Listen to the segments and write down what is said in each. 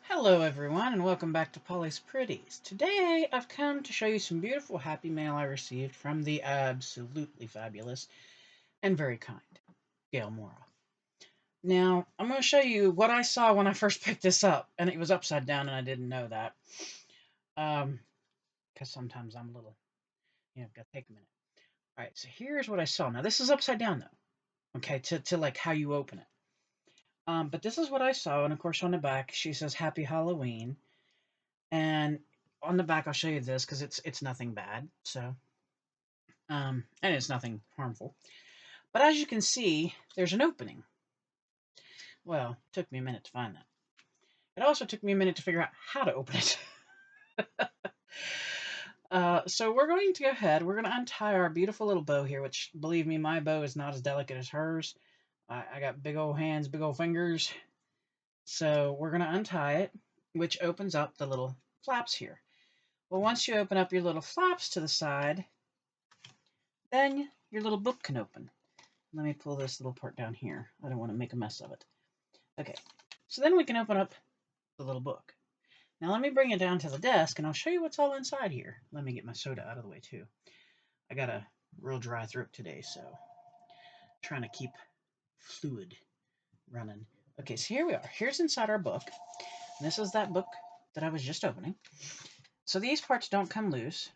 Hello everyone and welcome back to Polly's Pretties. Today I've come to show you some beautiful happy mail I received from the absolutely fabulous and very kind Gayle Mora. Now I'm going to show you what I saw when I first picked this up, and it was upside down and I didn't know that. Because sometimes I'm a little, gotta take a minute. Alright, so here's what I saw. Now this is upside down though, okay, to like how you open it. But this is what I saw, and of course on the back she says Happy Halloween. And on the back, I'll show you this because it's nothing bad. So, and it's nothing harmful. But as you can see, there's an opening. Well, it took me a minute to find that. It also took me a minute to figure out how to open it. So we're going to go ahead. We're going to untie our beautiful little bow here, which, believe me, my bow is not as delicate as hers. I got big old hands, big old fingers. So we're going to untie it, which opens up the little flaps here. Well, once you open up your little flaps to the side, then your little book can open. Let me pull this little part down here. I don't want to make a mess of it. Okay, so then we can open up the little book. Now let me bring it down to the desk and I'll show you what's all inside here. Let me get my soda out of the way too. I got a real dry throat today, so I'm trying to keep fluid running. Okay, so here we are. Here's inside our book. This is that book that I was just opening. So these parts don't come loose,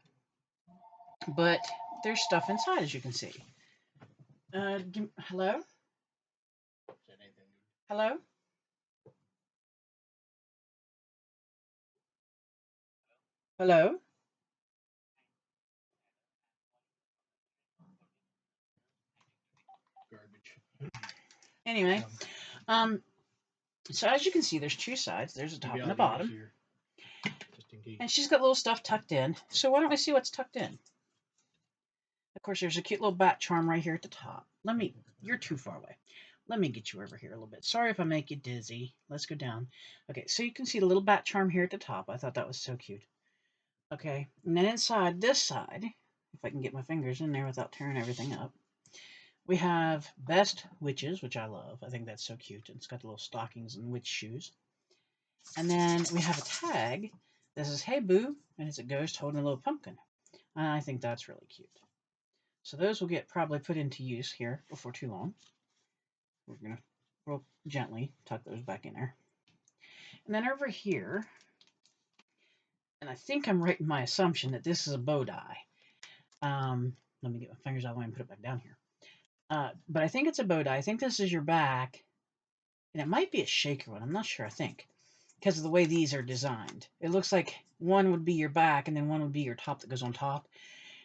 but there's stuff inside, as you can see. Hello? Hello? Hello? Anyway, um, so as you can see, there's two sides. There's a top and a bottom. And she's got little stuff tucked in. So why don't we see what's tucked in? Of course, there's a cute little bat charm right here at the top. You're too far away. Let me get you over here a little bit. Sorry if I make you dizzy. Let's go down. Okay, so you can see the little bat charm here at the top. I thought that was so cute. Okay, and then inside this side, if I can get my fingers in there without tearing everything up, we have Best Witches, which I love. I think that's so cute. It's got the little stockings and witch shoes. And then we have a tag that says, Hey Boo, and it's a ghost holding a little pumpkin. And I think that's really cute. So those will get probably put into use here before too long. We're going to real gently tuck those back in there. And then over here, and I think I'm right in my assumption that this is a bow die. Let me get my fingers out of the way and put it back down here. But I think it's a bow die. I think this is your back. And it might be a shaker one. I'm not sure, I think. Because of the way these are designed. It looks like one would be your back, and then one would be your top that goes on top.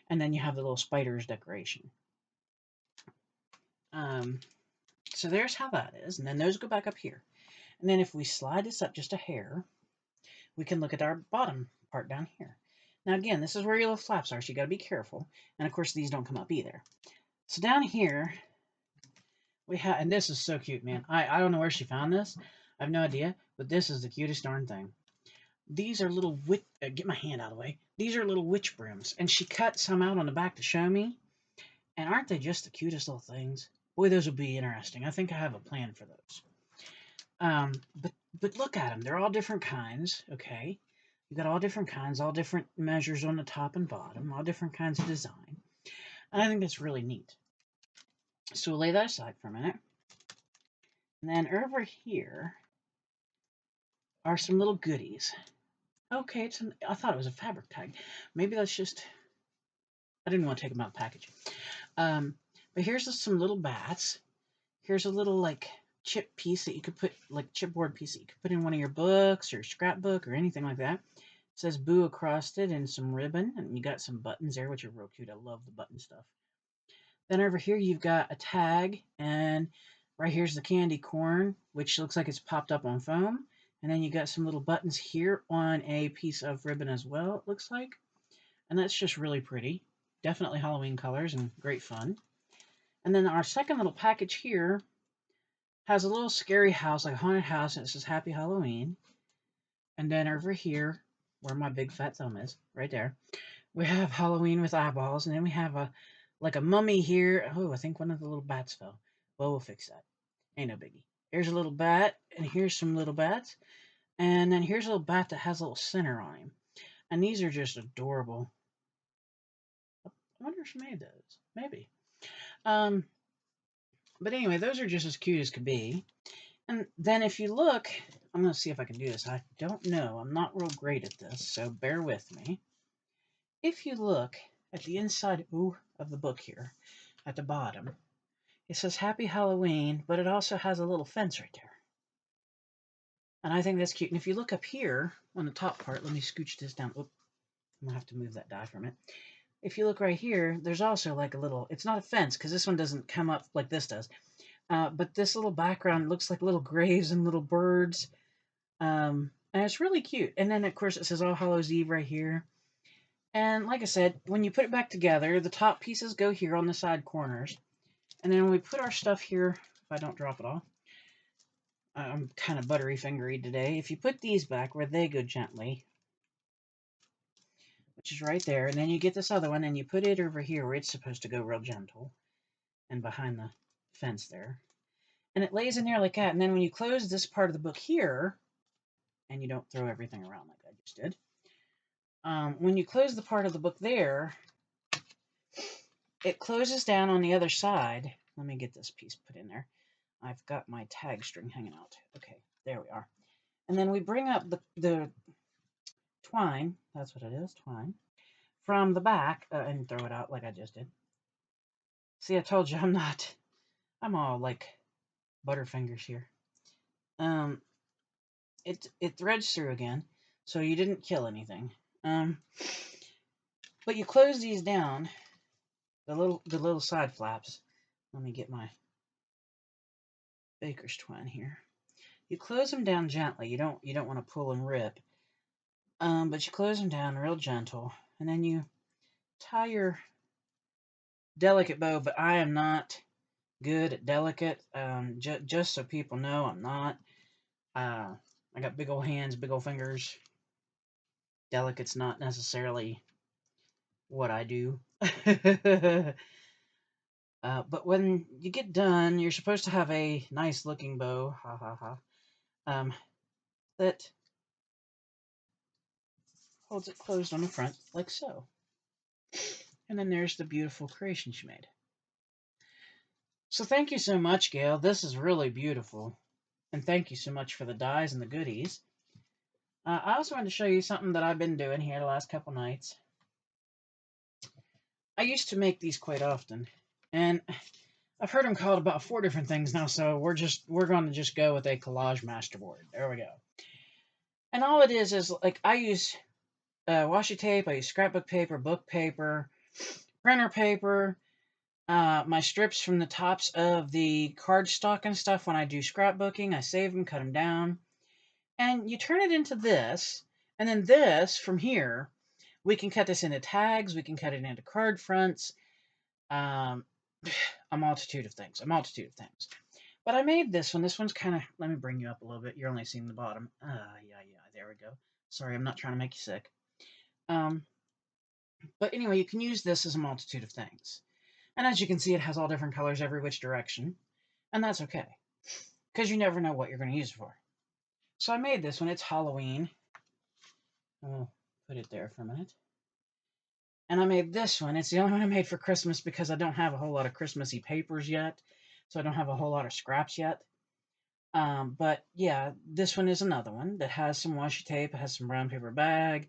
And then you have the little spiders decoration. So there's how that is. And then those go back up here. And then if we slide this up just a hair, we can look at our bottom part down here. Now again, this is where your little flaps are, so you got to be careful. And of course, these don't come up either. So down here, we have, and this is so cute, man. I don't know where she found this. I have no idea, but this is the cutest darn thing. These are little get my hand out of the way. These are little witch brooms, and she cut some out on the back to show me. And aren't they just the cutest little things? Boy, those will be interesting. I think I have a plan for those. But look at them. They're all different kinds, okay? You've got all different kinds, all different measures on the top and bottom, all different kinds of design. And I think that's really neat. So we'll lay that aside for a minute. And then over here are some little goodies. Okay, I thought it was a fabric tag. Maybe that's just, I didn't want to take them out of the package. But here's some little bats. Here's a little like chip piece that you could put, like chipboard piece that you could put in one of your books or scrapbook or anything like that. It says Boo across it and some ribbon, and you got some buttons there, which are real cute. I love the button stuff. Then over here you've got a tag, and right here's the candy corn, which looks like it's popped up on foam. And then you got some little buttons here on a piece of ribbon as well, it looks like. And that's just really pretty. Definitely Halloween colors and great fun. And then our second little package here has a little scary house, like a haunted house, and it says Happy Halloween. And then over here, where my big fat thumb is, right there, we have Halloween with eyeballs. And then we have like a mummy here. Oh, I think one of the little bats fell. Well, we'll fix that. Ain't no biggie. Here's a little bat, and here's some little bats. And then here's a little bat that has a little center on him. And these are just adorable. I wonder if she made those. Maybe. But anyway, those are just as cute as could be. And then if you look, I'm going to see if I can do this. I don't know. I'm not real great at this, so bear with me. If you look at the inside of the book here, at the bottom, it says Happy Halloween, but it also has a little fence right there. And I think that's cute. And if you look up here on the top part, let me scooch this down. Oop, I'm going to have to move that die for a minute. If you look right here, there's also like a little, it's not a fence because this one doesn't come up like this does. But this little background looks like little graves and little birds. And it's really cute. And then, of course, it says All Hallows Eve right here. And like I said, when you put it back together, the top pieces go here on the side corners. And then when we put our stuff here, if I don't drop it all, I'm kind of buttery fingery today. If you put these back where they go gently, which is right there, and then you get this other one and you put it over here where it's supposed to go real gentle and behind the fence there. And it lays in there like that. And then when you close this part of the book here, and you don't throw everything around like I just did, when you close the part of the book there, it closes down on the other side. Let me get this piece put in there. I've got my tag string hanging out. Okay, there we are. And then we bring up the twine, that's what it is, twine, from the back, and throw it out like I just did. See, I told you I'm all like Butterfingers here. It threads through again, so you didn't kill anything. But you close these down, the little side flaps. Let me get my baker's twine here. You close them down gently. You don't want to pull and rip. But you close them down real gentle, and then you tie your delicate bow. But I am not good at delicate. Just so people know, I'm not. I got big old hands, big old fingers. Delicate's not necessarily what I do. But when you get done, you're supposed to have a nice looking bow, ha ha ha, that holds it closed on the front like so. And then there's the beautiful creation she made. So thank you so much, Gayle. This is really beautiful. And thank you so much for the dies and the goodies. I also wanted to show you something that I've been doing here the last couple nights. I used to make these quite often, and I've heard them called about 4 different things now, so we're going to just go with a collage masterboard. There we go. And all it is like I use washi tape, I use scrapbook paper, book paper, printer paper, my strips from the tops of the cardstock and stuff. When I do scrapbooking, I save them, cut them down, and you turn it into this, and then this from here, we can cut this into tags, we can cut it into card fronts, a multitude of things, But I made this one. This one's kind of, let me bring you up a little bit. You're only seeing the bottom. Yeah, there we go. Sorry, I'm not trying to make you sick. But anyway, you can use this as a multitude of things. And as you can see, it has all different colors every which direction. And that's okay, because you never know what you're going to use it for. So I made this one. It's Halloween. I'll put it there for a minute. And I made this one. It's the only one I made for Christmas because I don't have a whole lot of Christmassy papers yet. So I don't have a whole lot of scraps yet. But yeah, this one is another one that has some washi tape. It has some brown paper bag.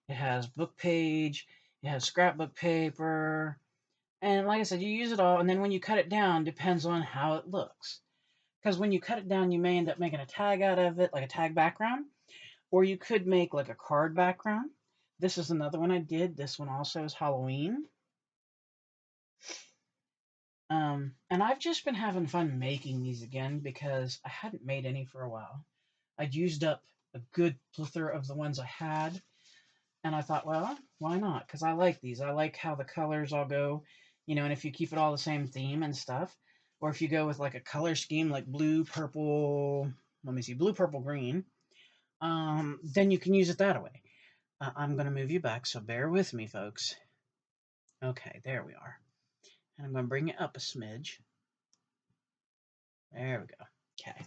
It has book page. It has scrapbook paper. And like I said, you use it all. And then when you cut it down, depends on how it looks. Because when you cut it down, you may end up making a tag out of it, like a tag background. Or you could make like a card background. This is another one I did. This one also is Halloween. And I've just been having fun making these again because I hadn't made any for a while. I'd used up a good plethora of the ones I had. And I thought, well, why not? Because I like these. I like how the colors all go, and if you keep it all the same theme and stuff, or if you go with like a color scheme like blue, purple, blue, purple, green, then you can use it that way. I'm going to move you back, so bear with me, folks. Okay, there we are. And I'm going to bring it up a smidge. There we go. Okay.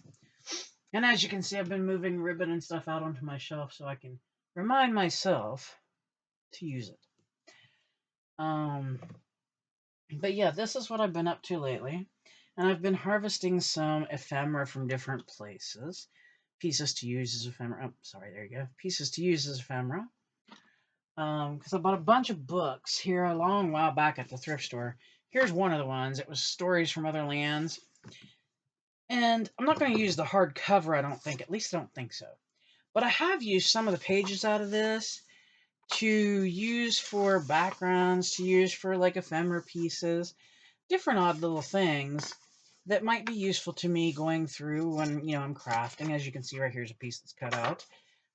And as you can see, I've been moving ribbon and stuff out onto my shelf so I can remind myself to use it. But yeah, this is what I've been up to lately. And I've been harvesting some ephemera from different places. Pieces to use as ephemera. Oh, sorry, there you go. Pieces to use as ephemera. Because I bought a bunch of books here a long while back at the thrift store. Here's one of the ones. It was Stories from Other Lands. And I'm not going to use the hardcover, I don't think. At least I don't think so. But I have used some of the pages out of this to use for backgrounds, to use for like ephemera pieces, different odd little things that might be useful to me going through when, I'm crafting. As you can see right here's a piece that's cut out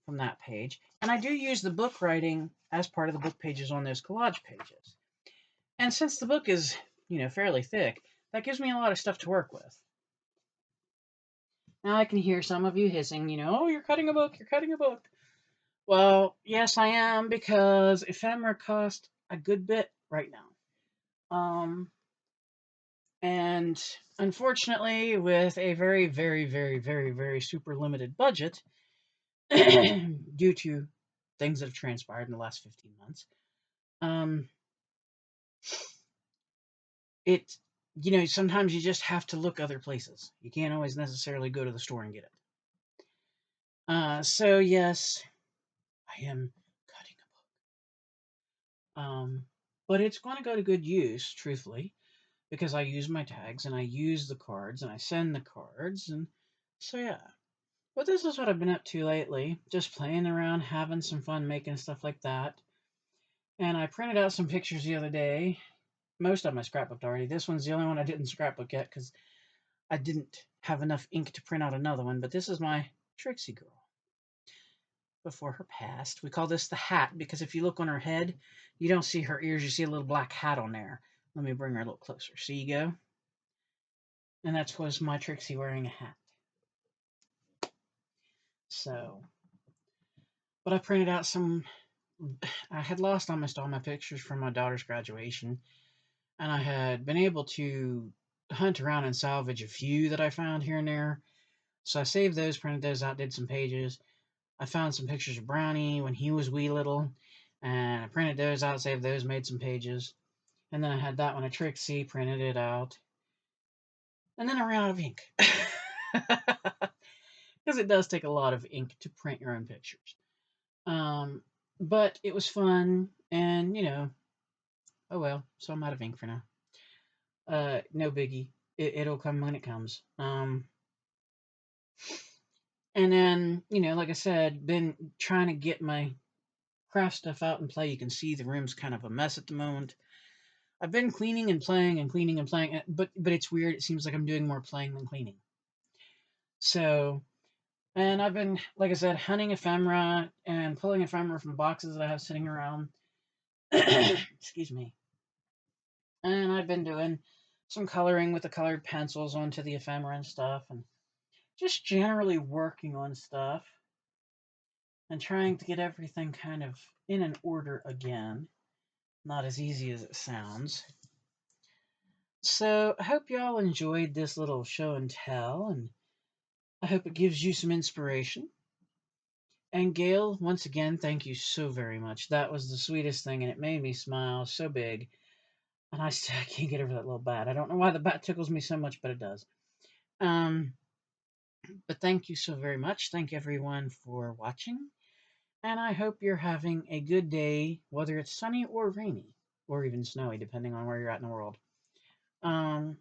from that page. And I do use the book writing as part of the book pages on those collage pages. And since the book is, fairly thick, that gives me a lot of stuff to work with. Now I can hear some of you hissing, oh, you're cutting a book, you're cutting a book. Well, yes, I am, because ephemera cost a good bit right now. And unfortunately, with a very, very, very, very, very super limited budget, due to things that have transpired in the last 15 months, it, sometimes you just have to look other places. You can't always necessarily go to the store and get it. So yes, I am cutting a book. But it's going to go to good use, truthfully, because I use my tags and I use the cards and I send the cards, and so yeah. But this is what I've been up to lately, just playing around, having some fun, making stuff like that. And I printed out some pictures the other day. Most of them I scrapbooked already. This one's the only one I didn't scrapbook yet because I didn't have enough ink to print out another one. But this is my Trixie girl before her passed. We call this the hat because if you look on her head, you don't see her ears. You see a little black hat on there. Let me bring her a little closer. See you go? And that was my Trixie wearing a hat. So, but I printed out some. I had lost almost all my pictures from my daughter's graduation, and I had been able to hunt around and salvage a few that I found here and there. So I saved those, printed those out, did some pages. I found some pictures of Brownie when he was wee little, and I printed those out, saved those, made some pages. And then I had that one of Trixie, printed it out. And then I ran out of ink. Because it does take a lot of ink to print your own pictures. But it was fun, and oh well, so I'm out of ink for now. No biggie. It'll come when it comes. And then, like I said, been trying to get my craft stuff out and play. You can see the room's kind of a mess at the moment. I've been cleaning and playing and cleaning and playing, but it's weird. It seems like I'm doing more playing than cleaning. So, and I've been, like I said, hunting ephemera and pulling ephemera from boxes that I have sitting around. Excuse me. And I've been doing some coloring with the colored pencils onto the ephemera and stuff, and just generally working on stuff and trying to get everything kind of in an order again. Not as easy as it sounds. So I hope y'all enjoyed this little show and tell, and I hope it gives you some inspiration. And Gayle, once again, thank you so very much. That was the sweetest thing, and it made me smile so big. And I still can't get over that little bat. I don't know why the bat tickles me so much, but it does. But thank you so very much. Thank everyone for watching. And I hope you're having a good day, whether it's sunny or rainy, or even snowy, depending on where you're at in the world. And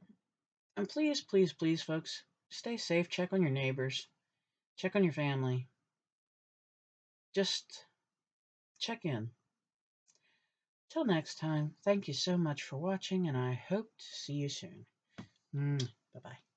please, please, please, folks, stay safe. Check on your neighbors. Check on your family. Just check in. Till next time, thank you so much for watching, and I hope to see you soon. Bye-bye.